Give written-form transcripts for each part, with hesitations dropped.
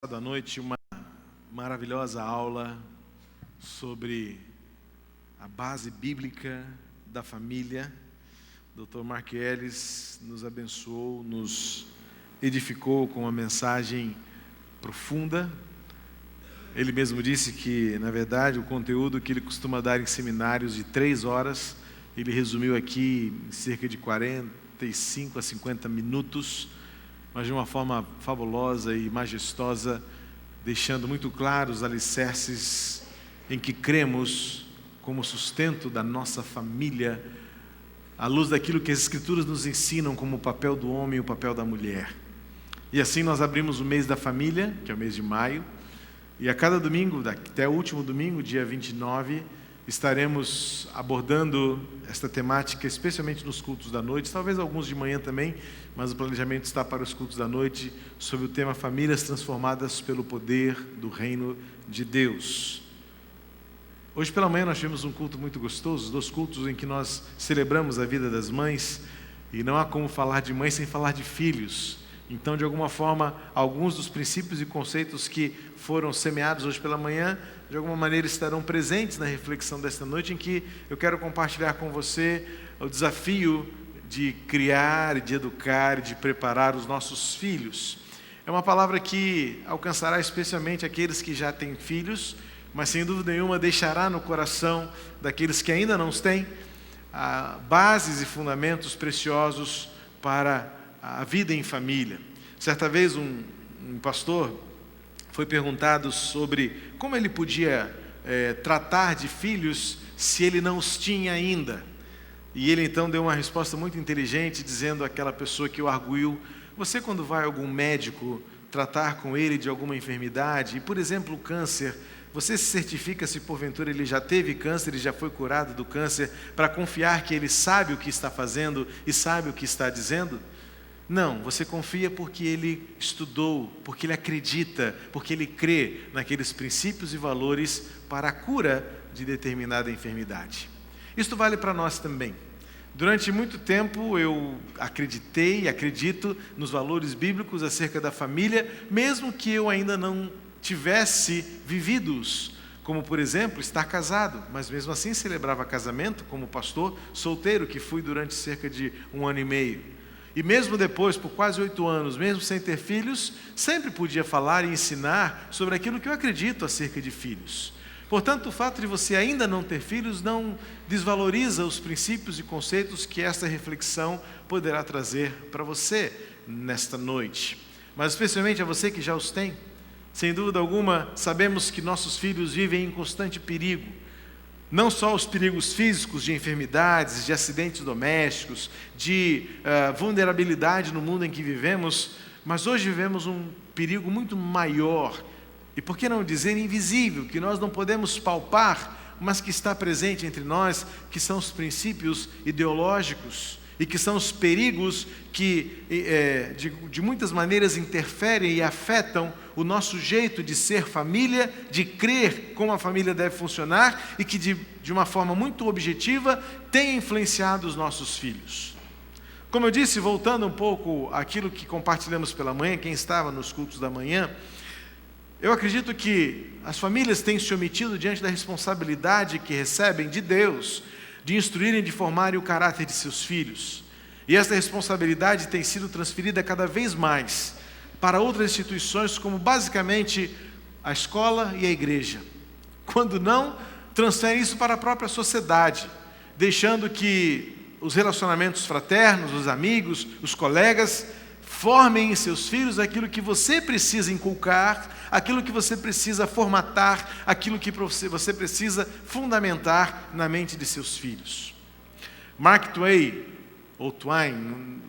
À noite uma maravilhosa aula sobre a base bíblica da família. O Dr. Mark Ellis nos abençoou, nos edificou com uma mensagem profunda. Ele mesmo disse que, na verdade, o conteúdo que ele costuma dar em seminários de 3 horas, ele resumiu aqui em cerca de 45 a 50 minutos, mas de uma forma fabulosa e majestosa, deixando muito claros os alicerces em que cremos como sustento da nossa família, à luz daquilo que as Escrituras nos ensinam como o papel do homem e o papel da mulher. E assim nós abrimos o mês da família, que é o mês de maio, e a cada domingo, até o último domingo, dia 29, estaremos abordando esta temática, especialmente nos cultos da noite, talvez alguns de manhã também, mas o planejamento está para os cultos da noite, sobre o tema Famílias Transformadas pelo Poder do Reino de Deus. Hoje pela manhã nós tivemos um culto muito gostoso, 2 cultos em que nós celebramos a vida das mães, e não há como falar de mãe sem falar de filhos. Então, de alguma forma, alguns dos princípios e conceitos que foram semeados hoje pela manhã, de alguma maneira estarão presentes na reflexão desta noite, em que eu quero compartilhar com você o desafio de criar, de educar, de preparar os nossos filhos. É uma palavra que alcançará especialmente aqueles que já têm filhos, mas sem dúvida nenhuma deixará no coração daqueles que ainda não os têm bases e fundamentos preciosos para a vida em família. Certa vez um pastor foi perguntado sobre como ele podia tratar de filhos se ele não os tinha ainda. E ele então deu uma resposta muito inteligente, dizendo àquela pessoa que o arguiu: você, quando vai a algum médico tratar com ele de alguma enfermidade, e por exemplo o câncer, você se certifica se porventura ele já teve câncer, ele já foi curado do câncer, para confiar que ele sabe o que está fazendo e sabe o que está dizendo? Não, você confia porque ele estudou, porque ele acredita, porque ele crê naqueles princípios e valores para a cura de determinada enfermidade. Isto vale para nós também. Durante muito tempo eu acreditei e acredito nos valores bíblicos acerca da família, mesmo que eu ainda não tivesse vivido-os, como por exemplo estar casado, mas mesmo assim celebrava casamento como pastor solteiro que fui durante cerca de 1 ano e meio. E mesmo depois, por quase 8 anos, mesmo sem ter filhos, sempre podia falar e ensinar sobre aquilo que eu acredito acerca de filhos. Portanto, o fato de você ainda não ter filhos não desvaloriza os princípios e conceitos que esta reflexão poderá trazer para você nesta noite. Mas especialmente a você que já os tem. Sem dúvida alguma, sabemos que nossos filhos vivem em constante perigo. Não só os perigos físicos de enfermidades, de acidentes domésticos, de vulnerabilidade no mundo em que vivemos, mas hoje vivemos um perigo muito maior, e por que não dizer invisível, que nós não podemos palpar, mas que está presente entre nós, que são os princípios ideológicos, e que são os perigos que de muitas maneiras interferem e afetam o nosso jeito de ser família, de crer como a família deve funcionar e que de uma forma muito objetiva tem influenciado os nossos filhos. Como eu disse, voltando um pouco àquilo que compartilhamos pela manhã, quem estava nos cultos da manhã, eu acredito que as famílias têm se omitido diante da responsabilidade que recebem de Deus, de instruírem, de formarem o caráter de seus filhos. E essa responsabilidade tem sido transferida cada vez mais para outras instituições, como basicamente a escola e a igreja. Quando não, transferem isso para a própria sociedade, deixando que os relacionamentos fraternos, os amigos, os colegas, formem em seus filhos aquilo que você precisa inculcar, aquilo que você precisa formatar, aquilo que você precisa fundamentar na mente de seus filhos. Mark Twain, ou Twain,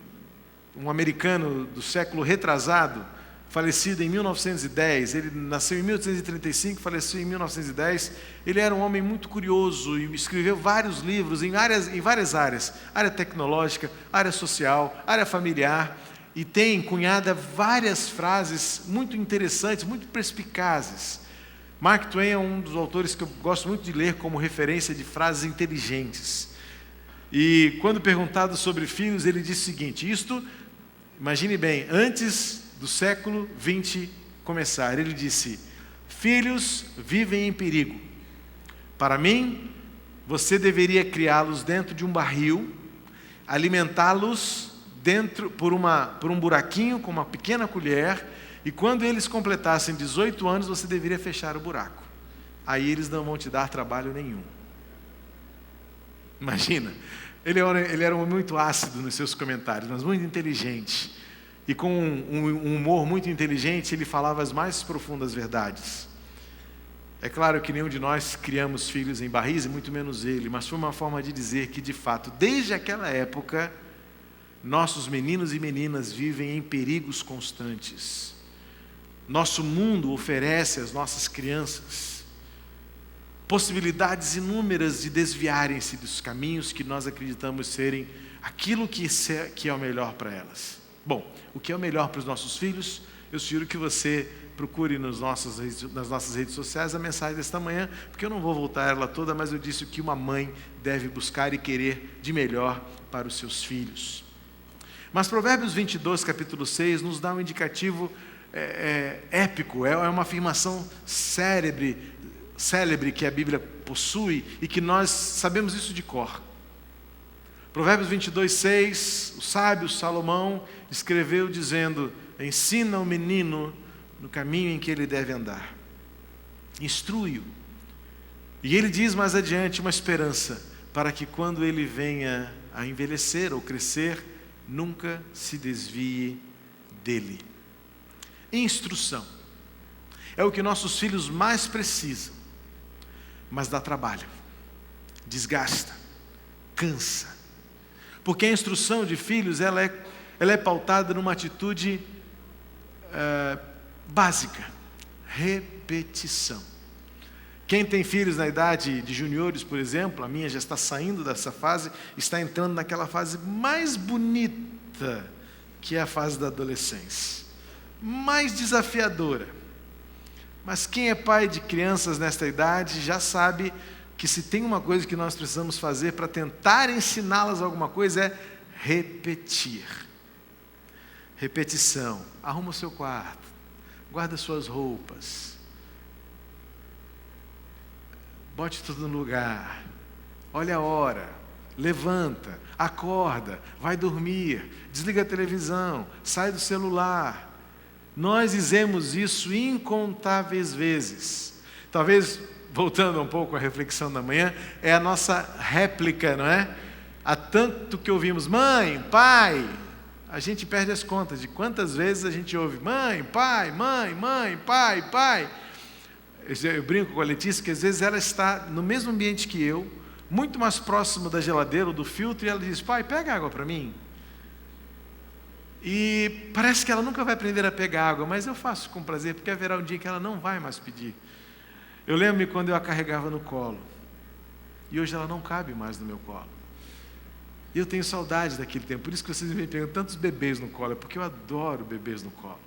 um americano do século retrasado, falecido em 1910, ele nasceu em 1835, faleceu em 1910, ele era um homem muito curioso e escreveu vários livros em várias áreas, área tecnológica, área social, área familiar, e tem cunhada várias frases muito interessantes, muito perspicazes. Mark Twain é um dos autores que eu gosto muito de ler como referência de frases inteligentes. E quando perguntado sobre filhos, ele disse o seguinte: imagine bem, antes do século 20 começar. Ele disse: filhos vivem em perigo. Para mim, você deveria criá-los dentro de um barril, alimentá-los por um buraquinho com uma pequena colher, e quando eles completassem 18 anos, você deveria fechar o buraco. Aí eles não vão te dar trabalho nenhum. Imagina, ele era muito ácido nos seus comentários, mas muito inteligente. E com um humor muito inteligente, ele falava as mais profundas verdades. É claro que nenhum de nós criamos filhos em barris, e muito menos ele, mas foi uma forma de dizer que, de fato, desde aquela época, nossos meninos e meninas vivem em perigos constantes. Nosso mundo oferece às nossas crianças possibilidades inúmeras de desviarem-se dos caminhos que nós acreditamos serem aquilo que é o melhor para elas. Bom, o que é o melhor para os nossos filhos, eu sugiro que você procure nas nossas redes sociais a mensagem desta manhã, porque eu não vou voltar a ela toda, mas eu disse o que uma mãe deve buscar e querer de melhor para os seus filhos. Mas Provérbios 22, capítulo 6, nos dá um indicativo épico, é uma afirmação célebre que a Bíblia possui e que nós sabemos isso de cor. Provérbios 22, 6, o sábio Salomão escreveu dizendo: ensina o menino no caminho em que ele deve andar, instrui-o. E ele diz mais adiante uma esperança, para que quando ele venha a envelhecer ou crescer, nunca se desvie dele. Instrução é o que nossos filhos mais precisam, mas dá trabalho, desgasta, cansa. Porque a instrução de filhos, ela é pautada numa atitude básica, repetição. Quem tem filhos na idade de juniores, por exemplo, a minha já está saindo dessa fase, está entrando naquela fase mais bonita, que é a fase da adolescência, mais desafiadora. Mas quem é pai de crianças nesta idade já sabe que se tem uma coisa que nós precisamos fazer para tentar ensiná-las alguma coisa é repetir. Repetição. Arruma o seu quarto, guarda suas roupas, bote tudo no lugar, olha a hora, levanta, acorda, vai dormir, desliga a televisão, sai do celular. Nós dizemos isso incontáveis vezes. Talvez, voltando um pouco à reflexão da manhã, é a nossa réplica, não é? Há tanto que ouvimos mãe, pai, a gente perde as contas de quantas vezes a gente ouve mãe, pai, pai, pai. Eu brinco com a Letícia que às vezes ela está no mesmo ambiente que eu, muito mais próximo da geladeira ou do filtro, e ela diz: pai, pega água para mim. E parece que ela nunca vai aprender a pegar água, mas eu faço com prazer, porque haverá um dia que ela não vai mais pedir. Eu lembro-me quando eu a carregava no colo, e hoje ela não cabe mais no meu colo. E eu tenho saudade daquele tempo, por isso que vocês me pegam tantos bebês no colo, é porque eu adoro bebês no colo.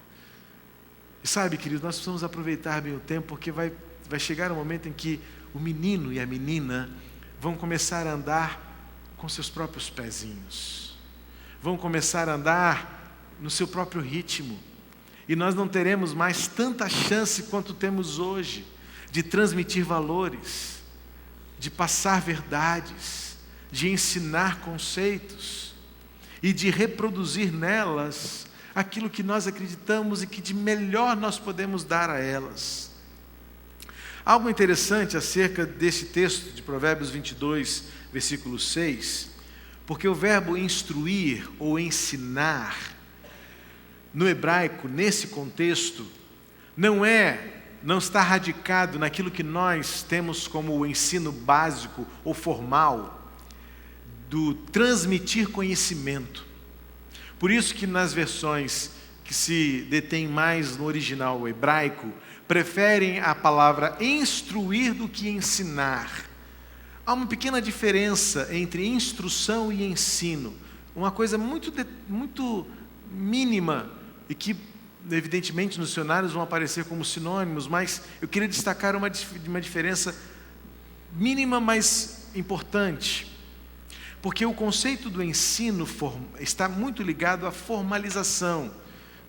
E sabe, queridos, nós precisamos aproveitar bem o tempo, porque vai chegar um momento em que o menino e a menina vão começar a andar com seus próprios pezinhos, vão começar a andar no seu próprio ritmo, e nós não teremos mais tanta chance quanto temos hoje de transmitir valores, de passar verdades, de ensinar conceitos e de reproduzir nelas aquilo que nós acreditamos e que de melhor nós podemos dar a elas. Algo interessante acerca desse texto de Provérbios 22, versículo 6, porque o verbo instruir ou ensinar, no hebraico, nesse contexto, não está radicado naquilo que nós temos como o ensino básico ou formal, do transmitir conhecimento. Por isso que nas versões que se detêm mais no original hebraico, preferem a palavra instruir do que ensinar. Há uma pequena diferença entre instrução e ensino, uma coisa muito mínima e que evidentemente nos dicionários vão aparecer como sinônimos, mas eu queria destacar uma diferença mínima, mas importante. Porque o conceito do ensino está muito ligado à formalização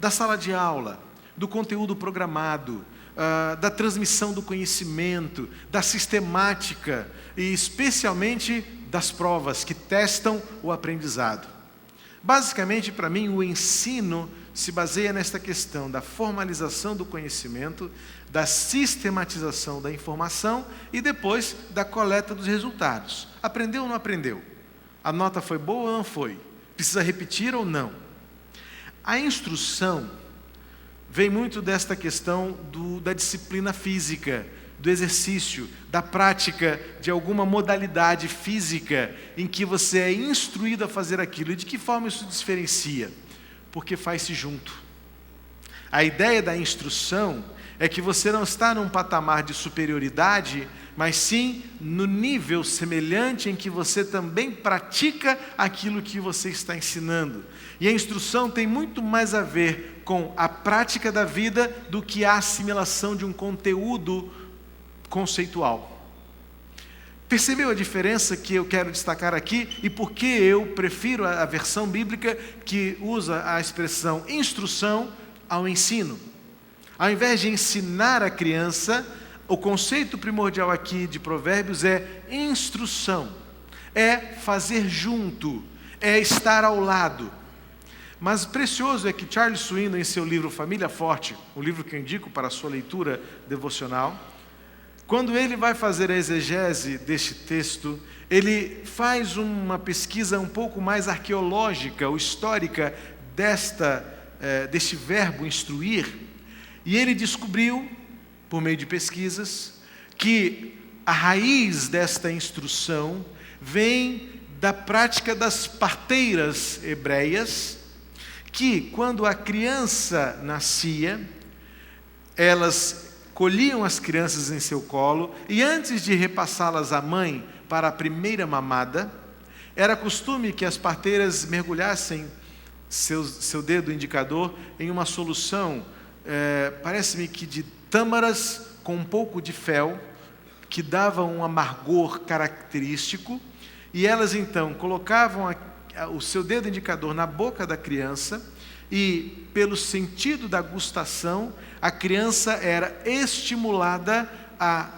da sala de aula, do conteúdo programado, da transmissão do conhecimento, da sistemática e especialmente das provas que testam o aprendizado. Basicamente, para mim, o ensino se baseia nesta questão da formalização do conhecimento, da sistematização da informação e depois da coleta dos resultados. Aprendeu ou não aprendeu? A nota foi boa ou não foi? Precisa repetir ou não? A instrução vem muito desta questão da disciplina física, do exercício, da prática de alguma modalidade física em que você é instruído a fazer aquilo. E de que forma isso diferencia? Porque faz-se junto. A ideia da instrução é que você não está num patamar de superioridade, mas sim no nível semelhante em que você também pratica aquilo que você está ensinando. E a instrução tem muito mais a ver com a prática da vida do que a assimilação de um conteúdo conceitual. Percebeu a diferença que eu quero destacar aqui e por que eu prefiro a versão bíblica que usa a expressão instrução ao ensino? Ao invés de ensinar a criança, o conceito primordial aqui de Provérbios é instrução, é fazer junto, é estar ao lado. Mas precioso é que Charles Swindoll, em seu livro Família Forte, um livro que eu indico para a sua leitura devocional, quando ele vai fazer a exegese deste texto, ele faz uma pesquisa um pouco mais arqueológica ou histórica deste verbo instruir, e ele descobriu, por meio de pesquisas, que a raiz desta instrução vem da prática das parteiras hebreias, que quando a criança nascia, elas colhiam as crianças em seu colo e antes de repassá-las à mãe para a primeira mamada, era costume que as parteiras mergulhassem seu dedo indicador em uma solução, parece-me que de tâmaras com um pouco de fel, que dava um amargor característico, e elas então colocavam o seu dedo indicador na boca da criança e, pelo sentido da gustação, a criança era estimulada a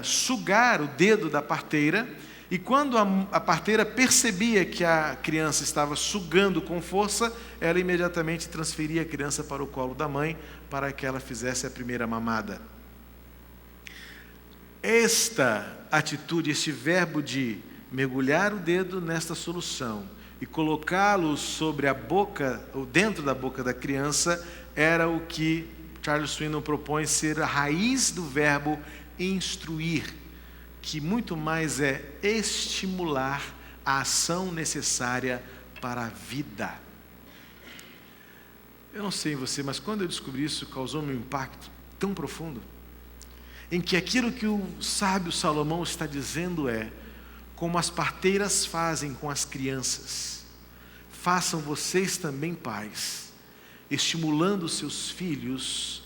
sugar o dedo da parteira, e quando a parteira percebia que a criança estava sugando com força, ela imediatamente transferia a criança para o colo da mãe para que ela fizesse a primeira mamada. Esta atitude, este verbo de mergulhar o dedo nesta solução e colocá-lo sobre a boca, ou dentro da boca da criança, era o que Charles Swindoll propõe ser a raiz do verbo instruir, que muito mais é estimular a ação necessária para a vida. Eu não sei em você, mas quando eu descobri isso, causou-me um impacto tão profundo, em que aquilo que o sábio Salomão está dizendo é: como as parteiras fazem com as crianças, façam vocês também, pais, estimulando seus filhos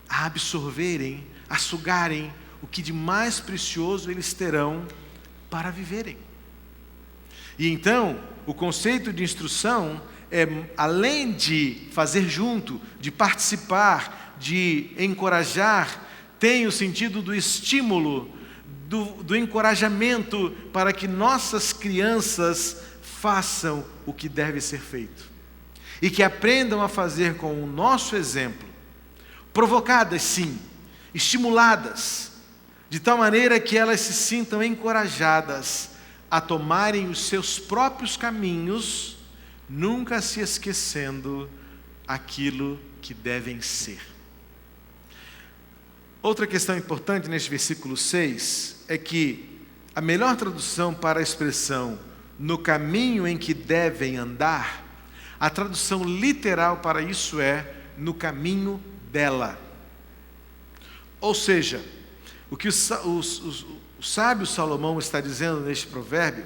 a absorverem, a sugarem o que de mais precioso eles terão para viverem. E então, o conceito de instrução é, além de fazer junto, de participar, de encorajar, tem o sentido do estímulo, do encorajamento para que nossas crianças façam o que deve ser feito. E que aprendam a fazer com o nosso exemplo, provocadas sim, estimuladas, de tal maneira que elas se sintam encorajadas a tomarem os seus próprios caminhos, nunca se esquecendo aquilo que devem ser. Outra questão importante neste versículo 6 é que a melhor tradução para a expressão no caminho em que devem andar, a tradução literal para isso é no caminho dela. Ou seja, o que o sábio Salomão está dizendo neste provérbio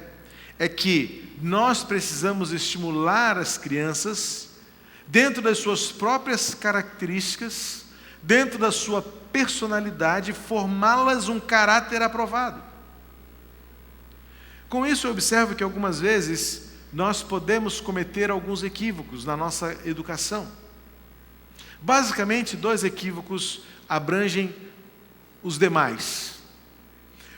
é que nós precisamos estimular as crianças dentro das suas próprias características, dentro da sua personalidade, formá-las um caráter aprovado. Com isso eu observo que algumas vezes nós podemos cometer alguns equívocos na nossa educação. Basicamente, 2 equívocos abrangem os demais.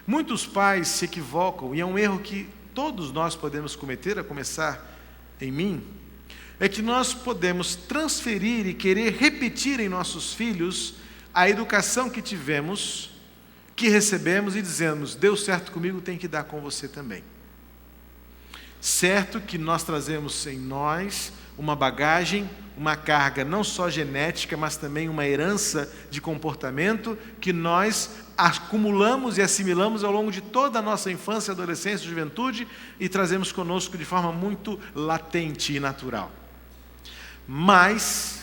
Muitos pais se equivocam, e é um erro que todos nós podemos cometer, a começar em mim, é que nós podemos transferir e querer repetir em nossos filhos a educação que tivemos, que recebemos, e dizemos: deu certo comigo, tem que dar com você também. Certo que nós trazemos em nós uma bagagem, uma carga não só genética, mas também uma herança de comportamento que nós acumulamos e assimilamos ao longo de toda a nossa infância, adolescência, juventude, e trazemos conosco de forma muito latente e natural. Mas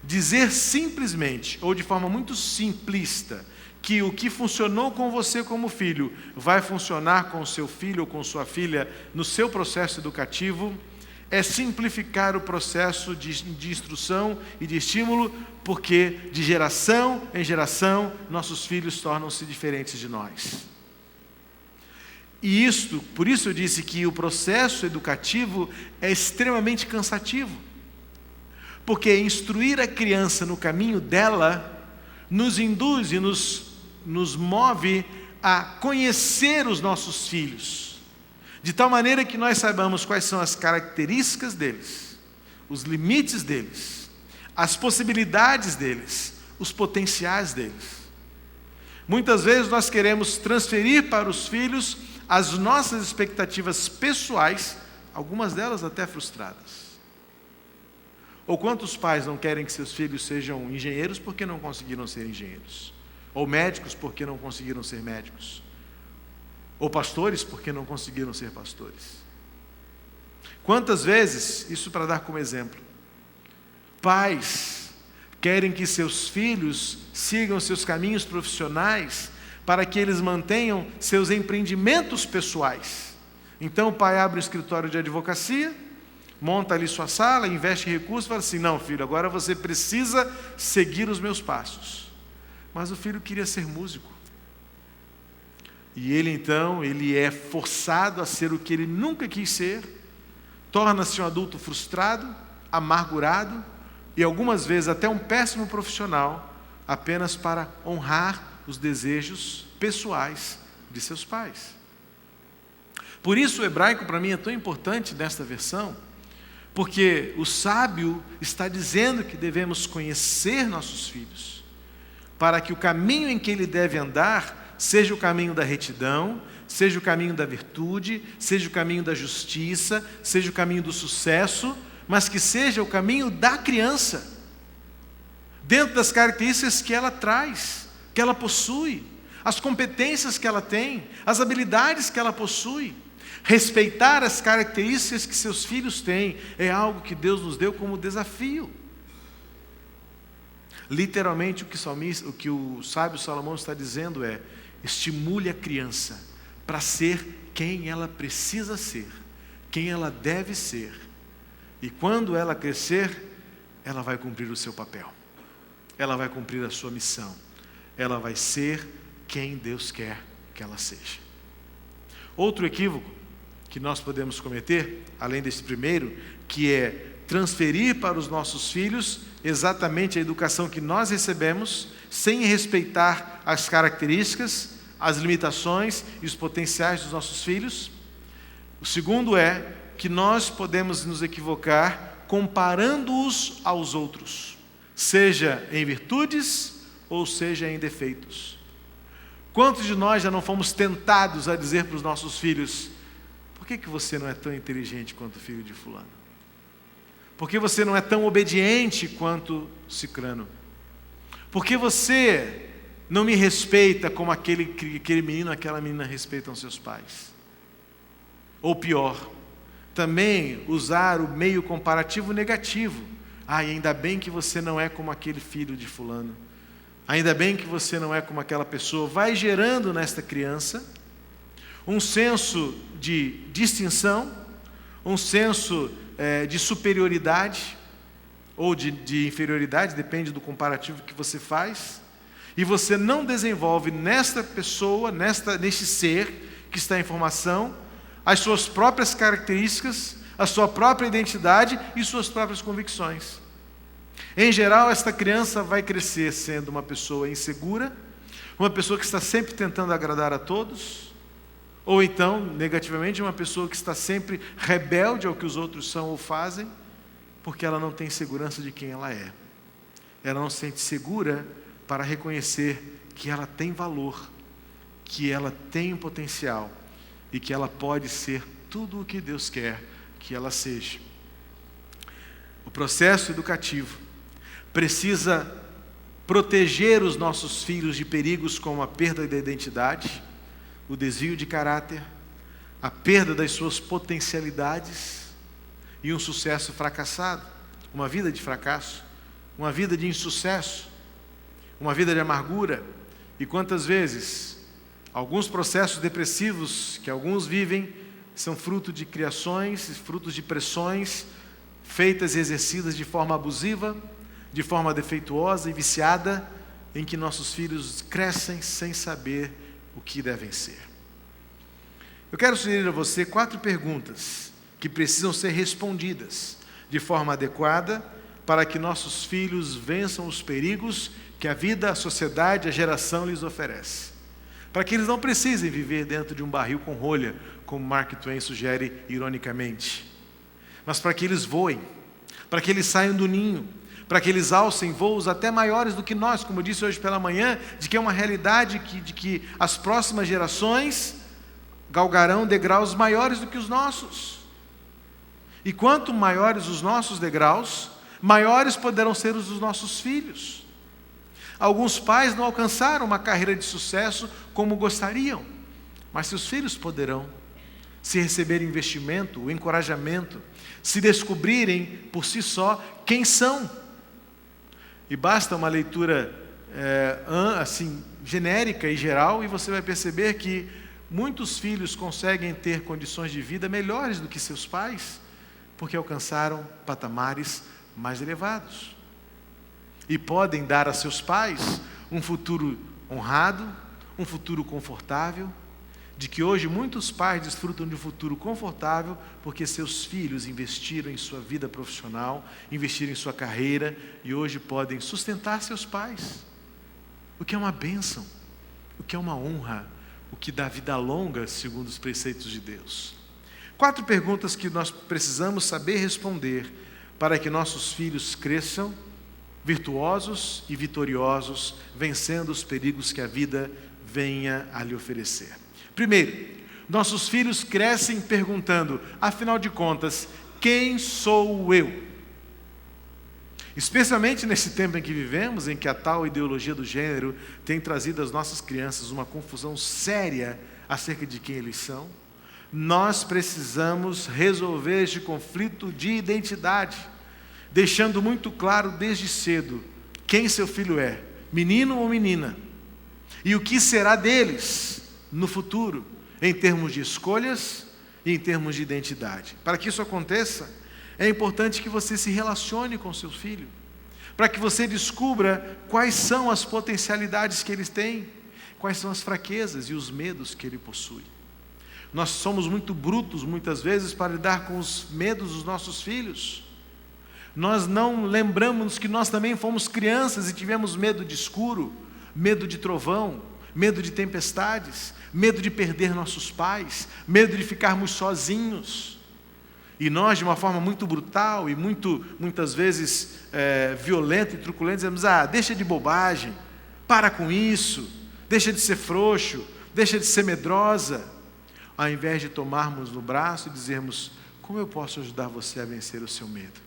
dizer simplesmente, ou de forma muito simplista, que o que funcionou com você como filho vai funcionar com o seu filho ou com sua filha no seu processo educativo, é simplificar o processo de instrução e de estímulo, porque de geração em geração nossos filhos tornam-se diferentes de nós. E por isso eu disse que o processo educativo é extremamente cansativo, porque instruir a criança no caminho dela nos induz e nos move a conhecer os nossos filhos, de tal maneira que nós saibamos quais são as características deles, os limites deles, as possibilidades deles, os potenciais deles. Muitas vezes nós queremos transferir para os filhos as nossas expectativas pessoais, algumas delas até frustradas. Ou quantos pais não querem que seus filhos sejam engenheiros porque não conseguiram ser engenheiros? Ou médicos porque não conseguiram ser médicos? Ou pastores porque não conseguiram ser pastores? Quantas vezes, isso para dar como exemplo, pais querem que seus filhos sigam seus caminhos profissionais para que eles mantenham seus empreendimentos pessoais. Então o pai abre um escritório de advocacia, monta ali sua sala, investe recursos e fala assim: não, filho, agora você precisa seguir os meus passos. Mas o filho queria ser músico. E ele é forçado a ser o que ele nunca quis ser, torna-se um adulto frustrado, amargurado e algumas vezes até um péssimo profissional, apenas para honrar os desejos pessoais de seus pais. Por isso o hebraico para mim é tão importante nesta versão, porque o sábio está dizendo que devemos conhecer nossos filhos, para que o caminho em que ele deve andar seja o caminho da retidão, seja o caminho da virtude, seja o caminho da justiça, seja o caminho do sucesso, mas que seja o caminho da criança, dentro das características que ela traz, que ela possui, as competências que ela tem, as habilidades que ela possui. Respeitar as características que seus filhos têm é algo que Deus nos deu como desafio. Literalmente o que o sábio Salomão está dizendo é: estimule a criança para ser quem ela precisa ser, quem ela deve ser. E quando ela crescer, ela vai cumprir o seu papel. Ela vai cumprir a sua missão. Ela vai ser quem Deus quer que ela seja. Outro equívoco que nós podemos cometer, além desse primeiro, que é transferir para os nossos filhos exatamente a educação que nós recebemos, sem respeitar as características, as limitações e os potenciais dos nossos filhos. O segundo é que nós podemos nos equivocar comparando-os aos outros, seja em virtudes ou seja em defeitos. Quantos de nós já não fomos tentados a dizer para os nossos filhos: por que você não é tão inteligente quanto o filho de fulano? Por que você não é tão obediente quanto cicrano? Por que você não me respeita como aquele menino, aquela menina respeitam seus pais? Ou pior, também usar o meio comparativo negativo. Ainda bem que você não é como aquele filho de fulano. Ainda bem que você não é como aquela pessoa. Vai gerando nesta criança um senso de distinção, um senso de superioridade ou de inferioridade, depende do comparativo que você faz, e você não desenvolve nesta pessoa, neste ser que está em formação, as suas próprias características, a sua própria identidade e suas próprias convicções. Em geral, esta criança vai crescer sendo uma pessoa insegura, uma pessoa que está sempre tentando agradar a todos, ou então, negativamente, uma pessoa que está sempre rebelde ao que os outros são ou fazem, porque ela não tem segurança de quem ela é. Ela não se sente segura para reconhecer que ela tem valor, que ela tem um potencial e que ela pode ser tudo o que Deus quer que ela seja. O processo educativo precisa proteger os nossos filhos de perigos como a perda da identidade, o desvio de caráter, a perda das suas potencialidades e um sucesso fracassado, uma vida de fracasso, uma vida de insucesso, uma vida de amargura. E quantas vezes alguns processos depressivos que alguns vivem são fruto de criações, frutos de pressões feitas e exercidas de forma abusiva, de forma defeituosa e viciada, em que nossos filhos crescem sem saber o que devem ser. Eu quero sugerir a você 4 perguntas que precisam ser respondidas de forma adequada para que nossos filhos vençam os perigos que a vida, a sociedade, a geração lhes oferece. Para que eles não precisem viver dentro de um barril com rolha, como Mark Twain sugere ironicamente, mas para que eles voem, para que eles saiam do ninho, para que eles alcem voos até maiores do que nós, como eu disse hoje pela manhã, de que é uma realidade de que as próximas gerações galgarão degraus maiores do que os nossos. E quanto maiores os nossos degraus, maiores poderão ser os dos nossos filhos. Alguns pais não alcançaram uma carreira de sucesso como gostariam, mas seus filhos poderão, se receberem investimento, o encorajamento, se descobrirem por si só quem são. E basta uma leitura assim, genérica e geral, e você vai perceber que muitos filhos conseguem ter condições de vida melhores do que seus pais, porque alcançaram patamares mais elevados. E podem dar a seus pais um futuro honrado, um futuro confortável, de que hoje muitos pais desfrutam de um futuro confortável porque seus filhos investiram em sua vida profissional, investiram em sua carreira e hoje podem sustentar seus pais, o que é uma bênção, o que é uma honra, o que dá vida longa segundo os preceitos de Deus. 4 perguntas que nós precisamos saber responder para que nossos filhos cresçam virtuosos e vitoriosos, vencendo os perigos que a vida venha a lhe oferecer. Primeiro, nossos filhos crescem perguntando, afinal de contas, quem sou eu? Especialmente nesse tempo em que vivemos, em que a tal ideologia do gênero tem trazido às nossas crianças uma confusão séria acerca de quem eles são, nós precisamos resolver este conflito de identidade, deixando muito claro desde cedo quem seu filho é, menino ou menina, e o que será deles no futuro, em termos de escolhas e em termos de identidade. Para que isso aconteça, é importante que você se relacione com seu filho, para que você descubra quais são as potencialidades que eles têm, quais são as fraquezas e os medos que ele possui. Nós somos muito brutos, muitas vezes, para lidar com os medos dos nossos filhos. Nós não lembramos que nós também fomos crianças e tivemos medo de escuro, medo de trovão, medo de tempestades, medo de perder nossos pais, medo de ficarmos sozinhos. E nós, de uma forma muito brutal e muitas vezes violenta e truculenta, dizemos, deixa de bobagem, para com isso, deixa de ser frouxo, deixa de ser medrosa, ao invés de tomarmos no braço e dizermos, como eu posso ajudar você a vencer o seu medo?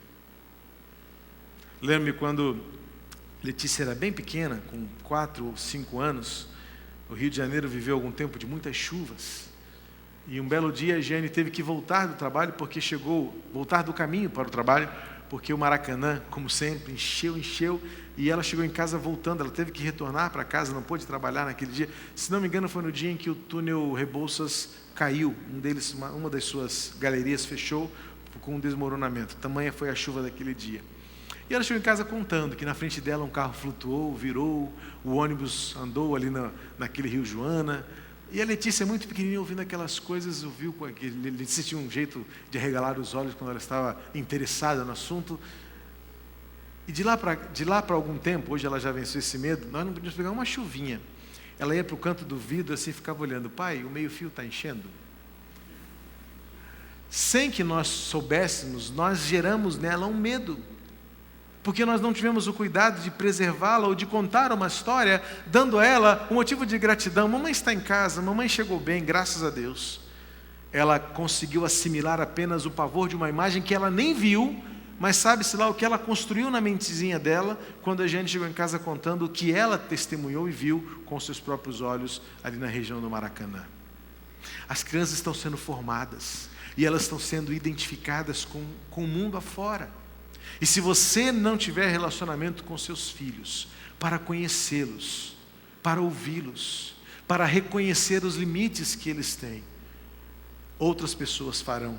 Lembro-me quando Letícia era bem pequena, com 4 ou 5 anos, o Rio de Janeiro viveu algum tempo de muitas chuvas. E um belo dia a Jane teve que voltar do trabalho, voltar do caminho para o trabalho, porque o Maracanã, como sempre, encheu, e ela chegou em casa voltando, ela teve que retornar para casa, não pôde trabalhar naquele dia. Se não me engano, foi no dia em que o túnel Rebouças caiu, uma das suas galerias fechou com um desmoronamento. Tamanha foi a chuva daquele dia. E ela chegou em casa contando que na frente dela um carro flutuou, virou, o ônibus andou ali naquele Rio Joana. E a Letícia, muito pequenininha, ouvindo aquelas coisas, ouviu com aquele. Letícia tinha um jeito de arregalar os olhos quando ela estava interessada no assunto. E de lá para algum tempo, hoje ela já venceu esse medo, nós não podíamos pegar uma chuvinha. Ela ia para o canto do vidro assim, ficava olhando, pai, o meio-fio está enchendo. Sem que nós soubéssemos, nós geramos nela um medo. Porque nós não tivemos o cuidado de preservá-la ou de contar uma história, dando a ela um motivo de gratidão. Mamãe está em casa, mamãe chegou bem, graças a Deus. Ela conseguiu assimilar apenas o pavor de uma imagem que ela nem viu, mas sabe-se lá o que ela construiu na mentezinha dela, quando a gente chegou em casa contando o que ela testemunhou e viu com seus próprios olhos ali na região do Maracanã. As crianças estão sendo formadas e elas estão sendo identificadas com o mundo afora. E se você não tiver relacionamento com seus filhos, para conhecê-los, para ouvi-los, para reconhecer os limites que eles têm, outras pessoas farão.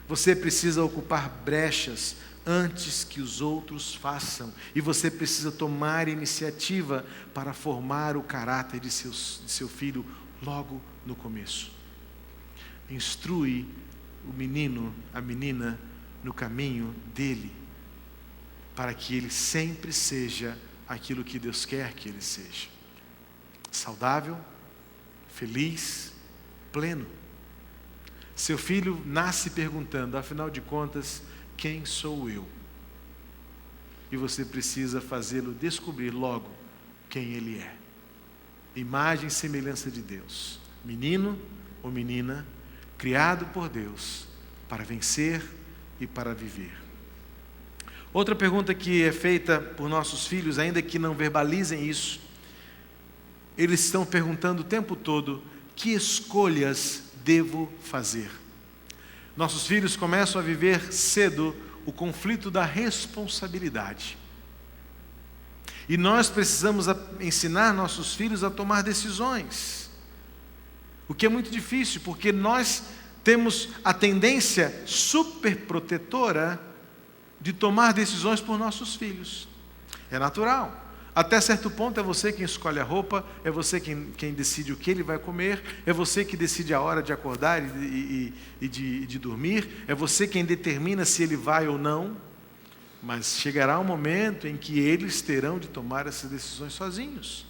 Você precisa ocupar brechas antes que os outros façam. E você precisa tomar iniciativa para formar o caráter de seu filho logo no começo. Instrui o menino, a menina, no caminho dele, para que ele sempre seja aquilo que Deus quer que ele seja. Saudável, feliz, pleno. Seu filho nasce perguntando, afinal de contas, quem sou eu? E você precisa fazê-lo descobrir logo quem ele é. Imagem e semelhança de Deus. Menino ou menina, criado por Deus para vencer e para viver. Outra pergunta que é feita por nossos filhos, ainda que não verbalizem isso, eles estão perguntando o tempo todo, que escolhas devo fazer? Nossos filhos começam a viver cedo o conflito da responsabilidade. E nós precisamos ensinar nossos filhos a tomar decisões. O que é muito difícil, porque nós temos a tendência superprotetora de tomar decisões por nossos filhos. É natural. Até certo ponto é você quem escolhe a roupa, é você quem decide o que ele vai comer, é você que decide a hora de acordar e de dormir, é você quem determina se ele vai ou não. Mas chegará um momento em que eles terão de tomar essas decisões sozinhos.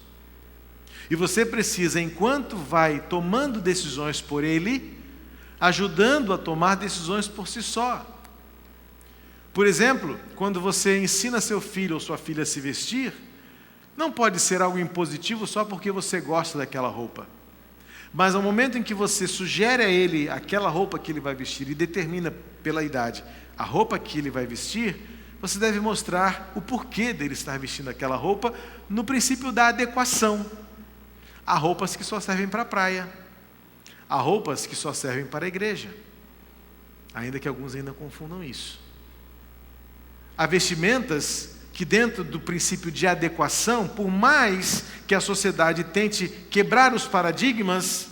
E você precisa, enquanto vai tomando decisões por ele, ajudando a tomar decisões por si só. Por exemplo, quando você ensina seu filho ou sua filha a se vestir, não pode ser algo impositivo só porque você gosta daquela roupa. Mas ao momento em que você sugere a ele aquela roupa que ele vai vestir e determina pela idade a roupa que ele vai vestir, você deve mostrar o porquê dele estar vestindo aquela roupa no princípio da adequação. Há roupas que só servem para a praia. Há roupas que só servem para a igreja. Ainda que alguns ainda confundam isso. Há vestimentas que dentro do princípio de adequação, por mais que a sociedade tente quebrar os paradigmas,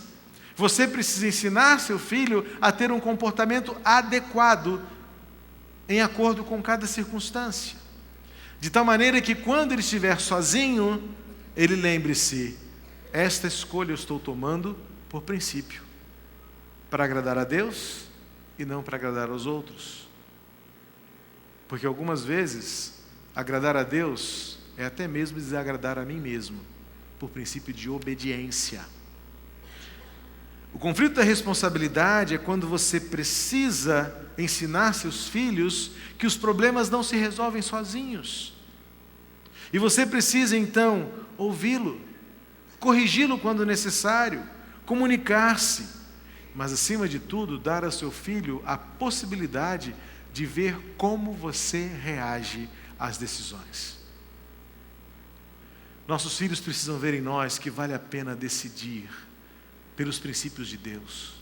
você precisa ensinar seu filho a ter um comportamento adequado em acordo com cada circunstância. De tal maneira que quando ele estiver sozinho, ele lembre-se, esta escolha eu estou tomando por princípio, para agradar a Deus e não para agradar aos outros. Porque algumas vezes, agradar a Deus é até mesmo desagradar a mim mesmo, por princípio de obediência. O conflito da responsabilidade é quando você precisa ensinar seus filhos que os problemas não se resolvem sozinhos. E você precisa então ouvi-lo, corrigi-lo quando necessário, comunicar-se, mas acima de tudo, dar ao seu filho a possibilidade de ver como você reage às decisões. Nossos filhos precisam ver em nós que vale a pena decidir pelos princípios de Deus.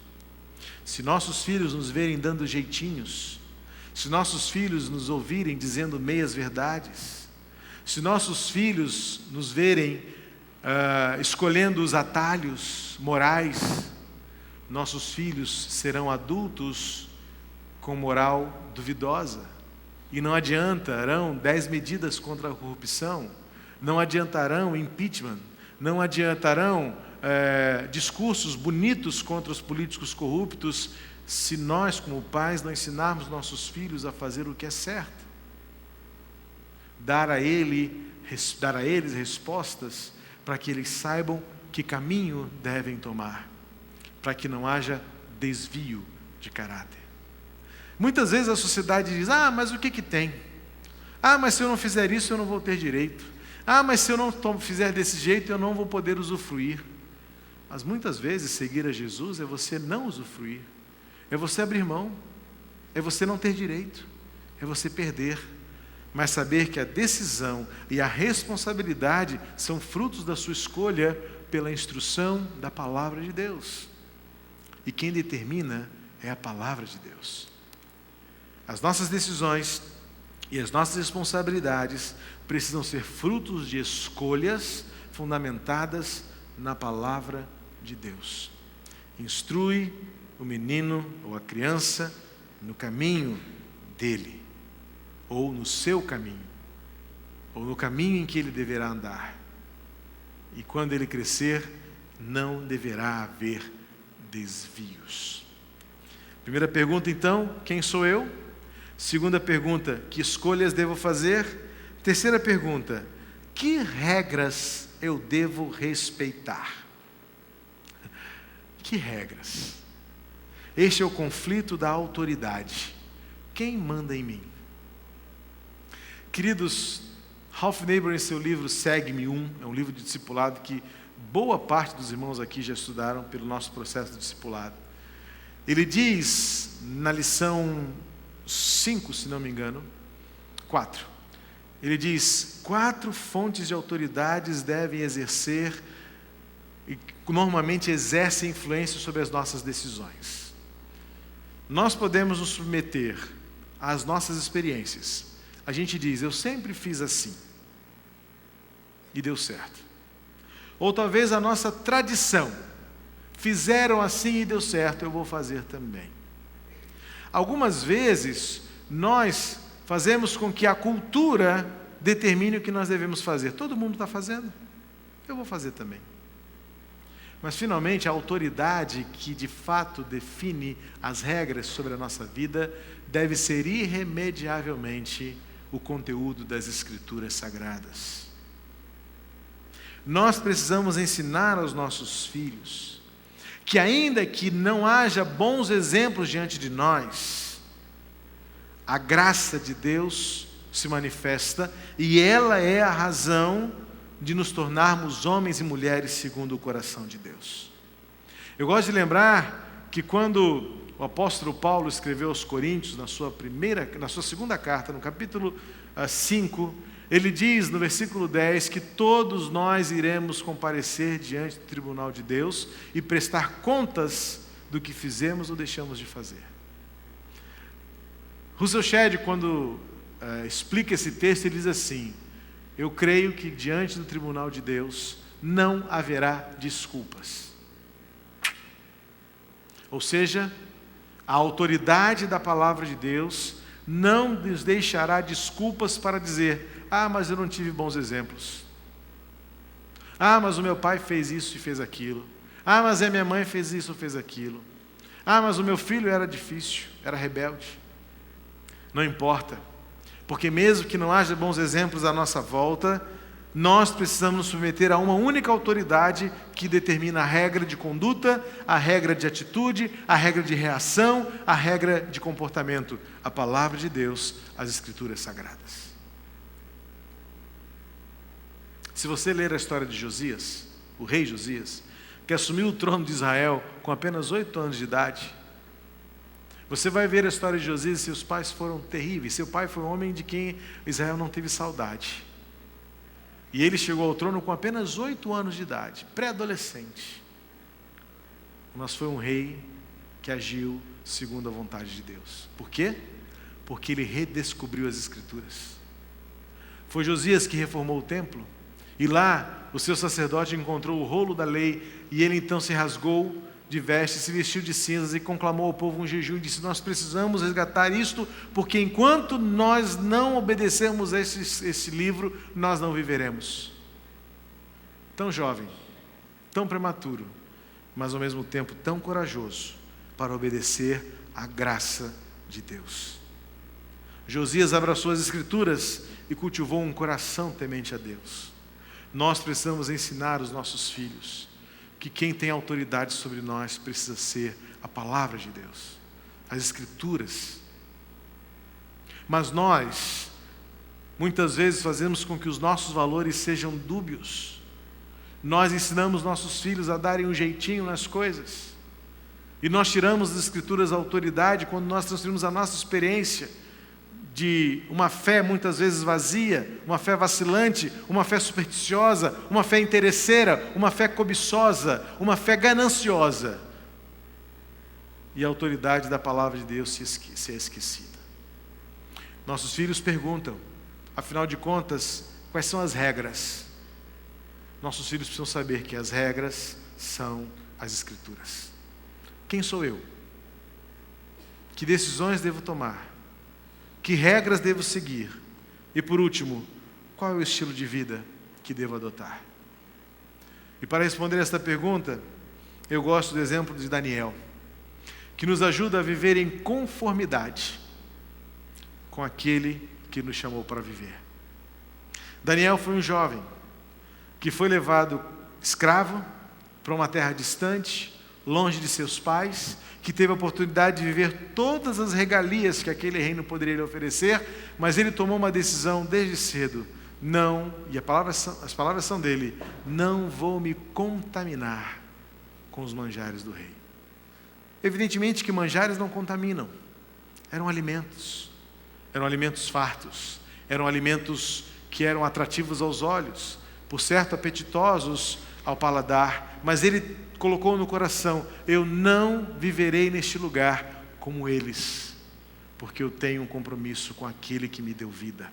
Se nossos filhos nos verem dando jeitinhos, se nossos filhos nos ouvirem dizendo meias verdades, se nossos filhos nos verem escolhendo os atalhos morais, nossos filhos serão adultos com moral duvidosa. E não adiantarão 10 medidas contra a corrupção, não adiantarão impeachment, não adiantarão discursos bonitos contra os políticos corruptos, se nós, como pais, não ensinarmos nossos filhos a fazer o que é certo. dar a eles respostas para que eles saibam que caminho devem tomar, para que não haja desvio de caráter. Muitas vezes a sociedade diz: mas o que tem? Mas se eu não fizer isso eu não vou ter direito. Mas se eu não fizer desse jeito eu não vou poder usufruir. Mas muitas vezes seguir a Jesus é você não usufruir, é você abrir mão, é você não ter direito, é você perder. Mas saber que a decisão e a responsabilidade são frutos da sua escolha pela instrução da palavra de Deus. E quem determina é a palavra de Deus. As nossas decisões e as nossas responsabilidades precisam ser frutos de escolhas fundamentadas na palavra de Deus. Instrui o menino ou a criança no caminho dele, ou no seu caminho, ou no caminho em que ele deverá andar. E quando ele crescer, não deverá haver desvios. Primeira pergunta, então: quem sou eu? Segunda pergunta: que escolhas devo fazer? Terceira pergunta: que regras eu devo respeitar? Que regras? Este é o conflito da autoridade. Quem manda em mim? Queridos, Ralph Neighbour, em seu livro Segue-me é um livro de discipulado que boa parte dos irmãos aqui já estudaram pelo nosso processo de discipulado. Ele diz, na lição 5, se não me engano, 4, ele diz: 4 fontes de autoridades devem exercer e normalmente exercem influência sobre as nossas decisões. Nós podemos nos submeter às nossas experiências. A gente diz: eu sempre fiz assim e deu certo. Ou talvez a nossa tradição: fizeram assim e deu certo, eu vou fazer também. Algumas vezes nós fazemos com que a cultura determine o que nós devemos fazer. Todo mundo está fazendo, eu vou fazer também. Mas finalmente a autoridade que de fato define as regras sobre a nossa vida deve ser irremediavelmente o conteúdo das Escrituras Sagradas. Nós precisamos ensinar aos nossos filhos que, ainda que não haja bons exemplos diante de nós, a graça de Deus se manifesta e ela é a razão de nos tornarmos homens e mulheres segundo o coração de Deus. Eu gosto de lembrar que quando o apóstolo Paulo escreveu aos Coríntios, na sua segunda carta, no capítulo 5, ele diz no versículo 10 que todos nós iremos comparecer diante do tribunal de Deus e prestar contas do que fizemos ou deixamos de fazer. Russell Shedd, quando explica esse texto, ele diz assim: eu creio que diante do tribunal de Deus não haverá desculpas. Ou seja, a autoridade da palavra de Deus não nos deixará desculpas para dizer: mas eu não tive bons exemplos. Mas o meu pai fez isso e fez aquilo. Mas a minha mãe fez isso ou fez aquilo. Mas o meu filho era difícil, era rebelde. Não importa, porque mesmo que não haja bons exemplos à nossa volta, nós precisamos nos submeter a uma única autoridade que determina a regra de conduta, a regra de atitude, a regra de reação, a regra de comportamento: a palavra de Deus, as Escrituras Sagradas. Se você ler a história de Josias, o rei Josias, que assumiu o trono de Israel com apenas 8 anos de idade, você vai ver a história de Josias e seus pais foram terríveis. Seu pai foi um homem de quem Israel não teve saudade. E ele chegou ao trono com apenas 8 anos de idade, pré-adolescente. Mas foi um rei que agiu segundo a vontade de Deus. Por quê? Porque ele redescobriu as Escrituras. Foi Josias que reformou o templo. E lá o seu sacerdote encontrou o rolo da lei. E ele então se rasgou de vestes, se vestiu de cinzas e conclamou ao povo um jejum e disse: nós precisamos resgatar isto, porque enquanto nós não obedecermos esse livro, nós não viveremos. Tão jovem, tão prematuro, mas ao mesmo tempo tão corajoso para obedecer à graça de Deus. Josias abraçou as Escrituras e cultivou um coração temente a Deus. Nós precisamos ensinar os nossos filhos que quem tem autoridade sobre nós precisa ser a palavra de Deus, as Escrituras. Mas nós, muitas vezes, fazemos com que os nossos valores sejam dúbios. Nós ensinamos nossos filhos a darem um jeitinho nas coisas. E nós tiramos das Escrituras a autoridade quando nós transferimos a nossa experiência de uma fé muitas vezes vazia, uma fé vacilante, uma fé supersticiosa, uma fé interesseira, uma fé cobiçosa, uma fé gananciosa. E a autoridade da palavra de Deus se é esquecida. Nossos filhos perguntam, afinal de contas, quais são as regras? Nossos filhos precisam saber que as regras são as Escrituras. Quem sou eu? Que decisões devo tomar? Que regras devo seguir? E por último, qual é o estilo de vida que devo adotar? E para responder esta pergunta, eu gosto do exemplo de Daniel, que nos ajuda a viver em conformidade com aquele que nos chamou para viver. Daniel foi um jovem que foi levado escravo para uma terra distante, longe de seus pais, que teve a oportunidade de viver todas as regalias que aquele reino poderia lhe oferecer, mas ele tomou uma decisão desde cedo: não, e as palavras são dele, não vou me contaminar com os manjares do rei. Evidentemente que manjares não contaminam, eram alimentos fartos, eram alimentos que eram atrativos aos olhos, por certo apetitosos ao paladar, mas ele colocou no coração: eu não viverei neste lugar como eles, porque eu tenho um compromisso com aquele que me deu vida.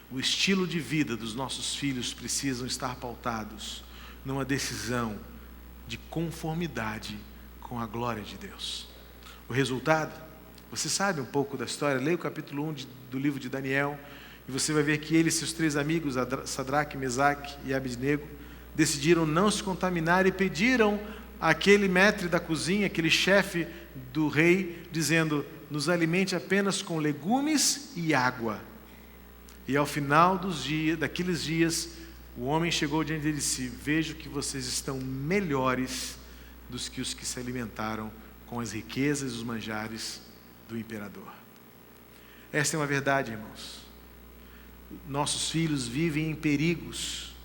O estilo de vida dos nossos filhos precisam estar pautados numa decisão de conformidade com a glória de Deus. O resultado, você sabe um pouco da história, leia o capítulo 1 do livro de Daniel, e você vai ver que ele e seus 3 amigos, Sadraque, Mesaque e Abednego, decidiram não se contaminar e pediram àquele maître da cozinha, aquele chefe do rei, dizendo: nos alimente apenas com legumes e água. E ao final daqueles dias, o homem chegou diante dele e disse: vejo que vocês estão melhores dos que os que se alimentaram com as riquezas e os manjares do imperador. Esta é uma verdade, irmãos. Nossos filhos vivem em perigos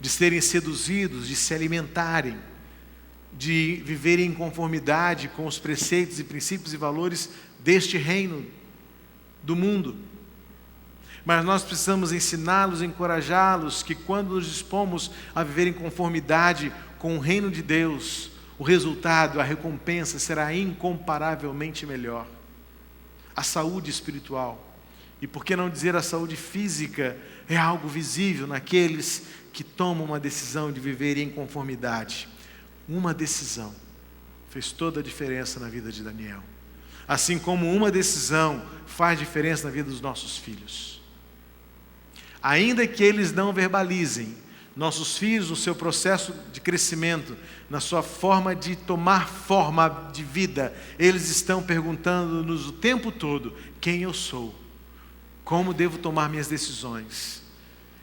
de serem seduzidos, de se alimentarem, de viverem em conformidade com os preceitos e princípios e valores deste reino do mundo. Mas nós precisamos ensiná-los, encorajá-los, que quando nos dispomos a viver em conformidade com o reino de Deus, o resultado, a recompensa será incomparavelmente melhor. A saúde espiritual, e por que não dizer a saúde física, é algo visível naqueles que tomam uma decisão de viver em conformidade. Uma decisão fez toda a diferença na vida de Daniel. Assim como uma decisão faz diferença na vida dos nossos filhos. Ainda que eles não verbalizem, nossos filhos, no seu processo de crescimento, na sua forma de tomar forma de vida, eles estão perguntando-nos o tempo todo: quem eu sou? Como devo tomar minhas decisões?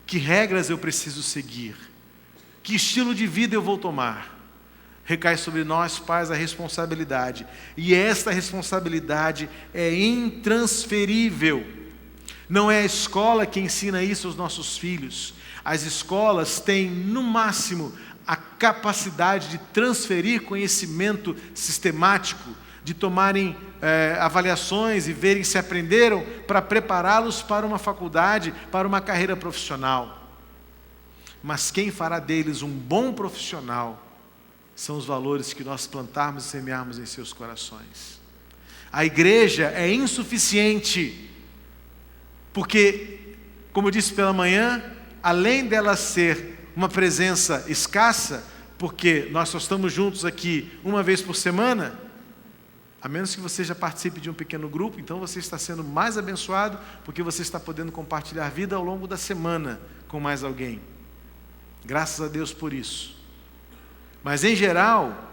Que regras eu preciso seguir? Que estilo de vida eu vou tomar? Recai sobre nós, pais, a responsabilidade. E esta responsabilidade é intransferível. Não é a escola que ensina isso aos nossos filhos. As escolas têm, no máximo, a capacidade de transferir conhecimento sistemático, de tomarem avaliações e verem se aprenderam, para prepará-los para uma faculdade, para uma carreira profissional. Mas quem fará deles um bom profissional são os valores que nós plantarmos e semearmos em seus corações. A igreja é insuficiente, porque, como eu disse pela manhã, além dela ser uma presença escassa, porque nós só estamos juntos aqui uma vez por semana, a menos que você já participe de um pequeno grupo, então você está sendo mais abençoado, porque você está podendo compartilhar vida ao longo da semana com mais alguém. Graças a Deus por isso. Mas em geral,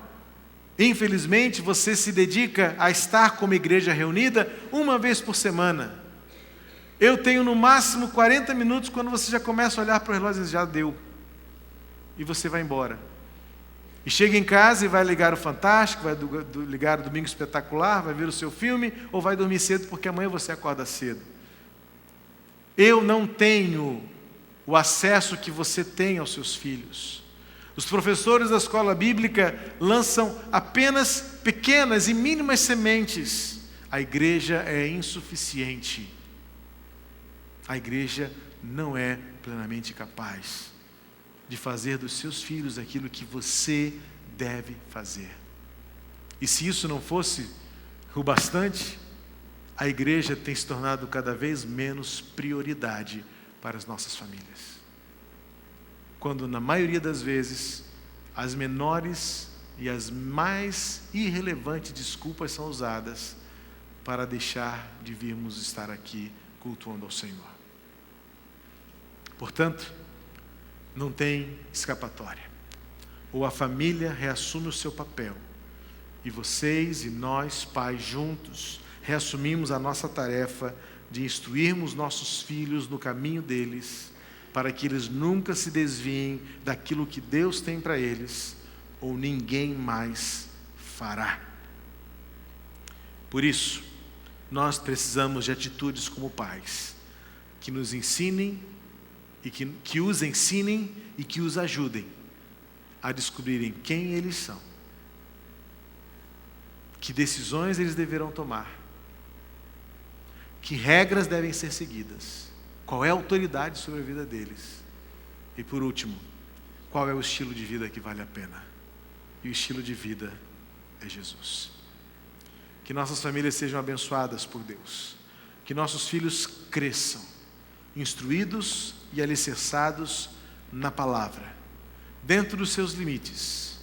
infelizmente, você se dedica a estar como igreja reunida uma vez por semana. Eu tenho no máximo 40 minutos, quando você já começa a olhar para o relógio e diz, já deu. E você vai embora. E chega em casa e vai ligar o Fantástico, vai ligar o Domingo Espetacular, vai ver o seu filme, ou vai dormir cedo porque amanhã você acorda cedo. Eu não tenho o acesso que você tem aos seus filhos. Os professores da escola bíblica lançam apenas pequenas e mínimas sementes. A igreja é insuficiente. A igreja não é plenamente capaz de fazer dos seus filhos aquilo que você deve fazer. E se isso não fosse o bastante, a igreja tem se tornado cada vez menos prioridade para as nossas famílias. Quando na maioria das vezes, as menores e as mais irrelevantes desculpas são usadas para deixar de virmos estar aqui cultuando ao Senhor. Portanto, não tem escapatória. Ou a família reassume o seu papel, e vocês e nós, pais, juntos, reassumimos a nossa tarefa de instruirmos nossos filhos no caminho deles, para que eles nunca se desviem daquilo que Deus tem para eles, ou ninguém mais fará. Por isso, nós precisamos de atitudes como pais, que nos ensinem, e que os ensinem e que os ajudem a descobrirem quem eles são, que decisões eles deverão tomar, que regras devem ser seguidas, qual é a autoridade sobre a vida deles, e por último, qual é o estilo de vida que vale a pena. E o estilo de vida é Jesus. Que nossas famílias sejam abençoadas por Deus, que nossos filhos cresçam instruídos e alicerçados na palavra, dentro dos seus limites,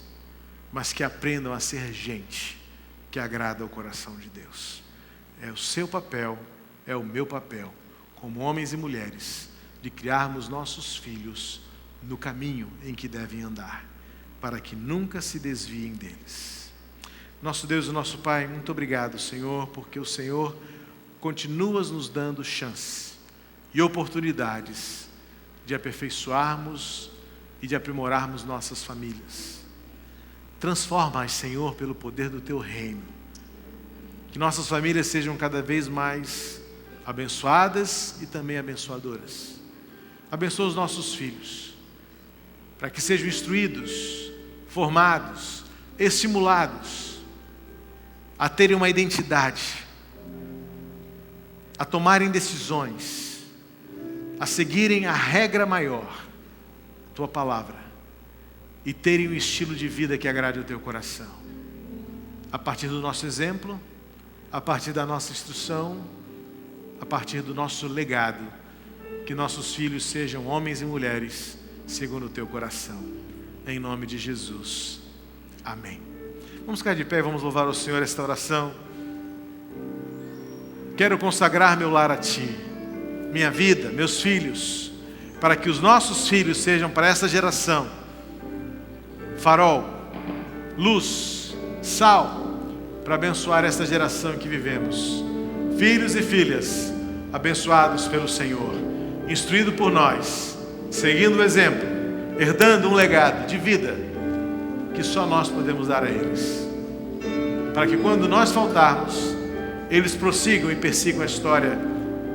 mas que aprendam a ser gente que agrada ao coração de Deus. É o seu papel, é o meu papel, como homens e mulheres, de criarmos nossos filhos no caminho em que devem andar, para que nunca se desviem deles. Nosso Deus e nosso Pai, muito obrigado, Senhor, porque o Senhor continuas nos dando chance e oportunidades de aperfeiçoarmos e de aprimorarmos nossas famílias. Transforma-as, Senhor, pelo poder do Teu reino. Que nossas famílias sejam cada vez mais abençoadas e também abençoadoras. Abençoa os nossos filhos, para que sejam instruídos, formados, estimulados a terem uma identidade, a tomarem decisões, a seguirem a regra maior, Tua palavra, e terem um estilo de vida que agrade o Teu coração. A partir do nosso exemplo, a partir da nossa instrução, a partir do nosso legado, que nossos filhos sejam homens e mulheres segundo o Teu coração. Em nome de Jesus. Amém. Vamos ficar de pé e vamos louvar ao Senhor esta oração. Quero consagrar meu lar a Ti, minha vida, meus filhos, para que os nossos filhos sejam para essa geração farol, luz, sal, para abençoar esta geração em que vivemos. Filhos e filhas abençoados pelo Senhor, instruídos por nós, seguindo o exemplo, herdando um legado de vida que só nós podemos dar a eles, para que quando nós faltarmos, eles prossigam e persigam a história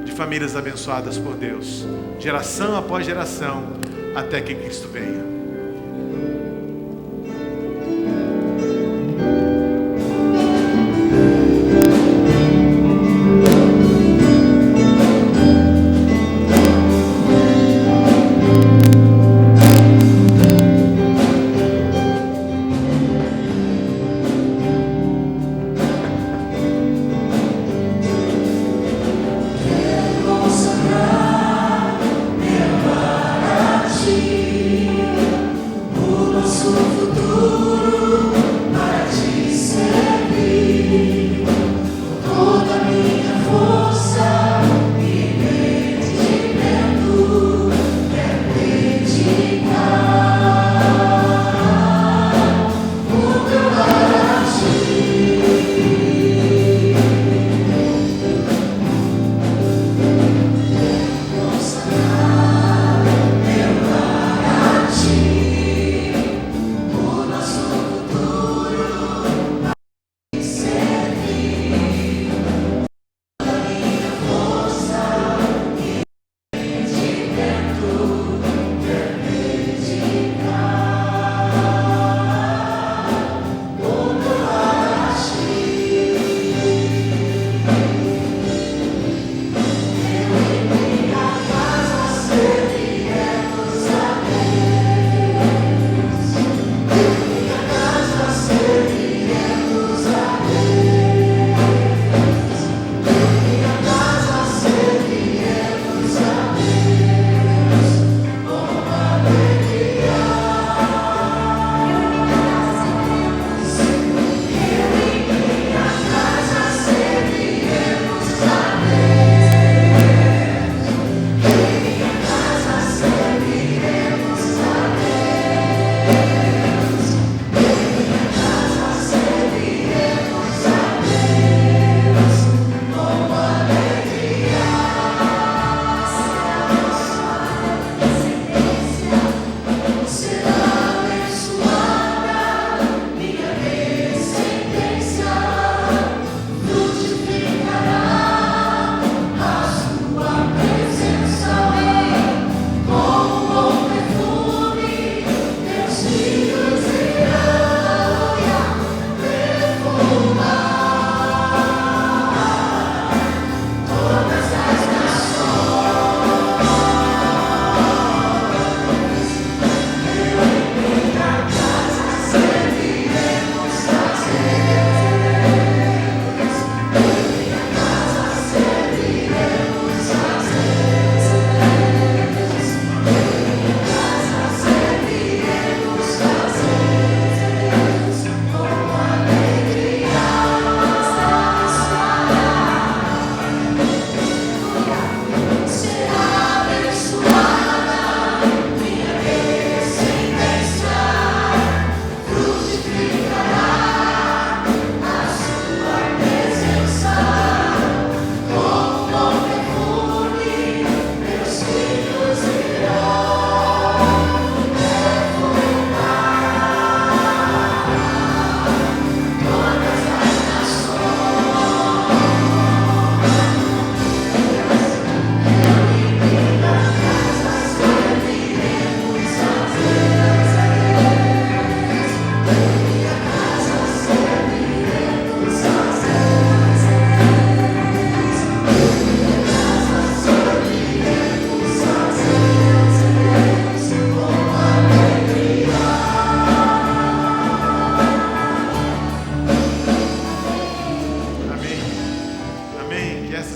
de famílias abençoadas por Deus, geração após geração, até que Cristo venha.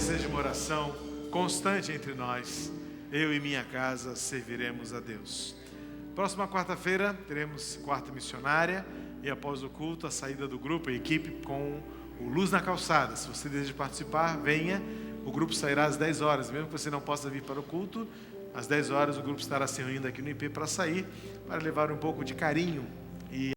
seja uma oração constante entre nós. Eu e minha casa serviremos a Deus. Próxima quarta-feira teremos quarta missionária e após o culto a saída do grupo, a equipe com o Luz na Calçada. Se você deseja participar, venha. O grupo sairá às 10 horas, mesmo que você não possa vir para o culto. Às 10 horas o grupo estará se reunindo aqui no IP para sair, para levar um pouco de carinho